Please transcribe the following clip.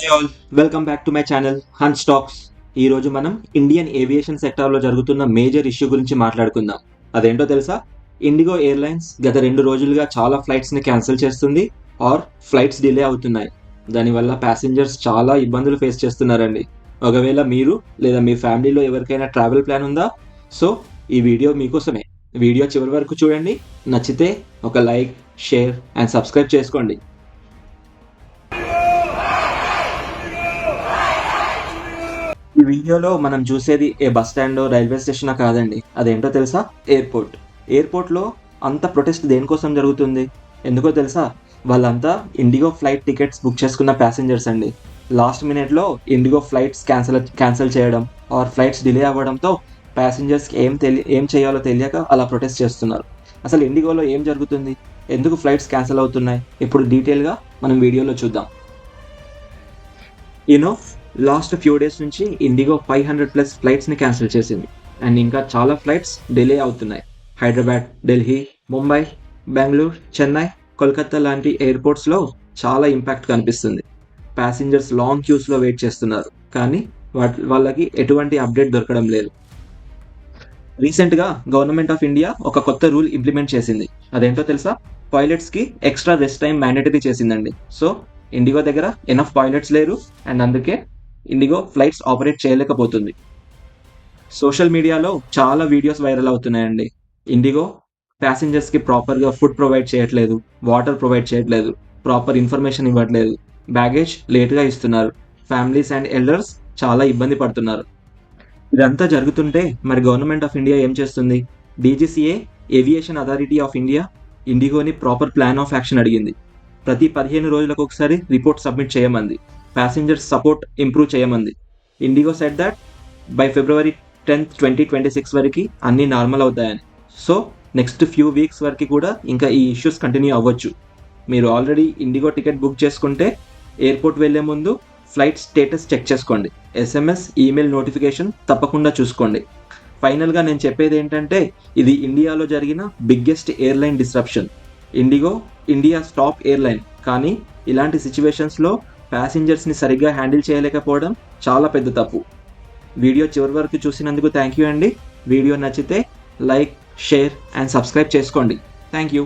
Hi all, welcome back to my channel Han stocks. ఈ రోజు మనం ఇండియన్ ఏవియేషన్ సెక్టార్లో జరుగుతున్న మేజర్ ఇష్యూ గురించి మాట్లాడుకుందాం. అదేంటో తెలుసా? ఇండిగో ఎయిర్లైన్స్ గత 2 రోజులుగా చాలా ఫ్లైట్స్ని క్యాన్సిల్ చేస్తుంది ఆర్ ఫ్లైట్స్ డిలే అవుతున్నాయి. దానివల్ల ప్యాసింజర్స్ చాలా ఇబ్బందులు ఫేస్ చేస్తున్నారండి. ఒకవేళ మీరు లేదా మీ ఫ్యామిలీలో ఎవరికైనా ట్రావెల్ ప్లాన్ ఉందా? సో ఈ వీడియో మీకోసమే. వీడియో చివరి వరకు చూడండి. నచ్చితే ఒక లైక్, షేర్ అండ్ సబ్స్క్రైబ్ చేసుకోండి. ఈ వీడియోలో మనం చూసేది ఏ బస్ స్టాండ్ రైల్వే స్టేషన్ కాదండి. అదేంటో తెలుసా? ఎయిర్పోర్ట్లో అంత ప్రొటెస్ట్ దేనికోసం జరుగుతుంది? ఎందుకో తెలుసా? వాళ్ళంతా ఇండిగో ఫ్లైట్ టికెట్స్ బుక్ చేసుకున్న ప్యాసింజర్స్ అండి. లాస్ట్ మినిట్లో ఇండిగో ఫ్లైట్స్ క్యాన్సిల్ చేయడం ఆర్ ఫ్లైట్స్ డిలే అవ్వడంతో ప్యాసింజర్స్కి ఏం చేయాలో తెలియక అలా ప్రొటెస్ట్ చేస్తున్నారు. అసలు ఇండిగోలో ఏం జరుగుతుంది? ఎందుకు ఫ్లైట్స్ క్యాన్సిల్ అవుతున్నాయి? ఇప్పుడు డీటెయిల్గా మనం వీడియోలో చూద్దాం. లాస్ట్ ఫ్యూ డేస్ నుంచి ఇండిగో 500+ ఫ్లైట్స్ని క్యాన్సిల్ చేసింది అండ్ ఇంకా చాలా ఫ్లైట్స్ డిలే అవుతున్నాయి. హైదరాబాద్, ఢిల్లీ, ముంబై, బెంగళూరు, చెన్నై, కోల్కతా లాంటి ఎయిర్పోర్ట్స్లో చాలా ఇంపాక్ట్ కనిపిస్తుంది. ప్యాసింజర్స్ లాంగ్ క్యూస్లో వెయిట్ చేస్తున్నారు, కానీ వాళ్ళకి ఎటువంటి అప్డేట్ దొరకడం లేదు. రీసెంట్గా గవర్నమెంట్ ఆఫ్ ఇండియా ఒక కొత్త రూల్ ఇంప్లిమెంట్ చేసింది. అదేంటో తెలుసా? పైలట్స్కి ఎక్స్ట్రా రెస్ట్ టైం మ్యాండేటరీ చేసిందండి. సో ఇండిగో దగ్గర ఎనఫ్ పైలట్స్ లేరు అండ్ అందుకే ఇండిగో ఫ్లైట్స్ ఆపరేట్ చేయలేకపోతుంది. సోషల్ మీడియాలో చాలా వీడియోస్ వైరల్ అవుతున్నాయండి. ఇండిగో ప్యాసింజర్స్కి ప్రాపర్గా ఫుడ్ ప్రొవైడ్ చేయట్లేదు, వాటర్ ప్రొవైడ్ చేయట్లేదు, ప్రాపర్ ఇన్ఫర్మేషన్ ఇవ్వట్లేదు, బ్యాగేజ్ లేట్గా ఇస్తున్నారు, ఫ్యామిలీస్ అండ్ ఎల్డర్స్ చాలా ఇబ్బంది పడుతున్నారు. ఇదంతా జరుగుతుంటే మరి గవర్నమెంట్ ఆఫ్ ఇండియా ఏం చేస్తుంది? DGCA, aviation authority of India, ఇండిగోని ప్రాపర్ ప్లాన్ ఆఫ్ యాక్షన్ అడిగింది. ప్రతి 15 రోజులకు ఒకసారి రిపోర్ట్ సబ్మిట్ చేయమంది. ప్యాసింజర్స్ సపోర్ట్ ఇంప్రూవ్ చేయమంది. IndiGo said that by February 10th, 2026 వరకు అన్నీ నార్మల్ అవుతాయని. సో నెక్స్ట్ ఫ్యూ వీక్స్ వరకు కూడా ఇంకా ఈ ఇష్యూస్ కంటిన్యూ అవ్వచ్చు. మీరు ఆల్రెడీ ఇండిగో టికెట్ బుక్ చేసుకుంటే ఎయిర్పోర్ట్ వెళ్లే ముందు ఫ్లైట్ స్టేటస్ చెక్ చేసుకోండి. SMS, ఈమెయిల్ నోటిఫికేషన్ తప్పకుండా చూసుకోండి. ఫైనల్గా నేను చెప్పేది ఏంటంటే, ఇది ఇండియాలో జరిగిన biggest airline disruption. IndiGo India's top airline, కానీ ఇలాంటి సిచ్యువేషన్స్లో ప్యాసింజర్స్ని సరిగ్గా హ్యాండిల్ చేయలేకపోవడం చాలా పెద్ద తప్పు. వీడియో చివరి వరకు చూసినందుకు థ్యాంక్ యూ అండి. వీడియో నచ్చితే లైక్, షేర్ అండ్ సబ్స్క్రైబ్ చేసుకోండి. Thank you.